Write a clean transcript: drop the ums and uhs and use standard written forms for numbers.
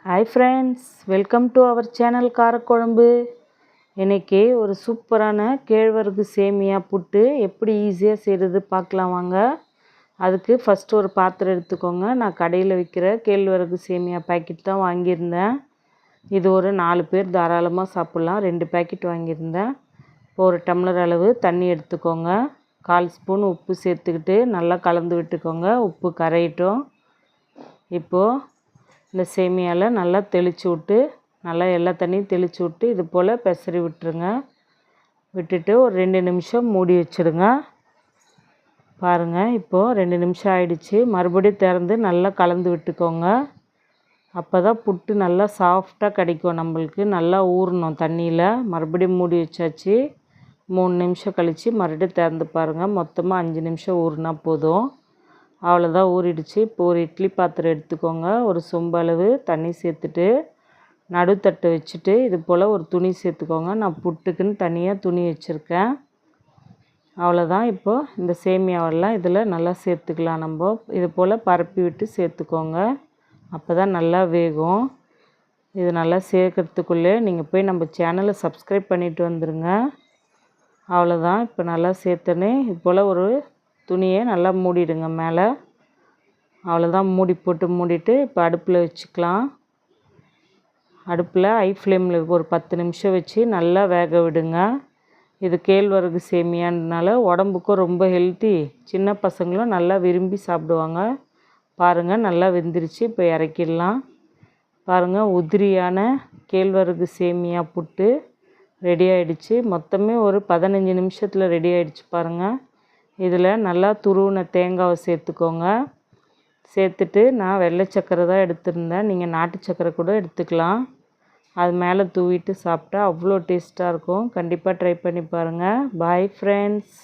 Hi friends, welcome to our channel Karakuzhambu. இன்றைக்கி ஒரு சூப்பரான கேழ்வரகு சேமியா புட்டு எப்படி ஈஸியாக செய்கிறது பார்க்கலாம் வாங்க. அதுக்கு ஃபஸ்ட்டு ஒரு பாத்திரம் எடுத்துக்கோங்க. நான் கடையில் விற்கிற கேழ்வரகு சேமியா பேக்கெட் தான் வாங்கியிருந்தேன். இது ஒரு 4 பேர் தாராளமாக சாப்பிட்லாம். 2 பேக்கெட் வாங்கியிருந்தேன். இப்போ ஒரு டம்ளர் அளவு தண்ணி எடுத்துக்கோங்க. 1/4 ஸ்பூன் உப்பு சேர்த்துக்கிட்டு நல்லா கலந்து விட்டுக்கோங்க. உப்பு கரையட்டும். இப்போது இந்த சேமியாவில் நல்லா தெளித்து விட்டு நல்லா எல்லா தண்ணியும் தெளித்து விட்டு இது போல் பெசரி விட்டுருங்க. விட்டுட்டு ஒரு 2 நிமிஷம் மூடி வச்சுடுங்க. பாருங்கள், இப்போது 2 நிமிஷம் ஆயிடுச்சு. மறுபடியும் திறந்து நல்லா கலந்து விட்டுக்கோங்க. அப்போ தான் புட்டு நல்லா சாஃப்டாக கிடைக்கும். நம்மளுக்கு நல்லா ஊறணும் தண்ணியில். மறுபடியும் மூடி வச்சாச்சு. 3 நிமிஷம் கழித்து மறுபடியும் திறந்து பாருங்கள். மொத்தமாக 5 நிமிஷம் ஊறினா போதும். அவ்வளோதான், ஊறிடுச்சு. இப்போ ஒரு இட்லி பாத்திரம் எடுத்துக்கோங்க. ஒரு சொம்பு அளவு தண்ணி சேர்த்துட்டு நடுத்தட்டு வச்சுட்டு இது போல் ஒரு துணி சேர்த்துக்கோங்க. நான் புட்டுக்குன்னு தனியாக துணி வச்சுருக்கேன். அவ்வளோதான். இப்போது இந்த சேமியாவெல்லாம் இதில் நல்லா சேர்த்துக்கலாம். நம்ம இது போல் பரப்பி விட்டு சேர்த்துக்கோங்க. அப்போ தான் நல்லா வேகும். இது நல்லா சேர்க்கறதுக்குள்ளே நீங்கள் போய் நம்ம சேனலை சப்ஸ்கிரைப் பண்ணிவிட்டு வந்துடுங்க. அவ்வளோதான். இப்போ நல்லா சேர்த்தனே இது போல் ஒரு துணியை நல்லா மூடிடுங்க மேலே. அவ்வளோதான், மூடி போட்டு மூடிட்டு இப்போ அடுப்பில் வச்சுக்கலாம். அடுப்பில் ஹை ஃப்ளேமில் ஒரு 10 நிமிஷம் வச்சு நல்லா வேக விடுங்க. இது கேழ்வரகு சேமியான்றனால உடம்புக்கும் ரொம்ப ஹெல்த்தி. சின்ன பசங்களும் நல்லா விரும்பி சாப்பிடுவாங்க. பாருங்கள், நல்லா வெந்துருச்சு. இப்போ இறக்கிடலாம். பாருங்கள், உதிரியான கேழ்வரகு சேமியா புட்டு ரெடி ஆகிடுச்சு. மொத்தமே ஒரு 15 நிமிஷத்தில் ரெடி ஆகிடுச்சு. பாருங்கள், இதில் நல்லா துருவின தேங்காவை சேர்த்துக்கோங்க. சேர்த்துட்டு நான் வெள்ளை சக்கரை தான் எடுத்திருந்தேன். நீங்கள் நாட்டு சக்கரை கூட எடுத்துக்கலாம். அது மேலே தூவிட்டு சாப்பிட்டா அவ்வளோ டேஸ்ட்டாக இருக்கும். கண்டிப்பாக ட்ரை பண்ணி பாருங்கள். Bye friends.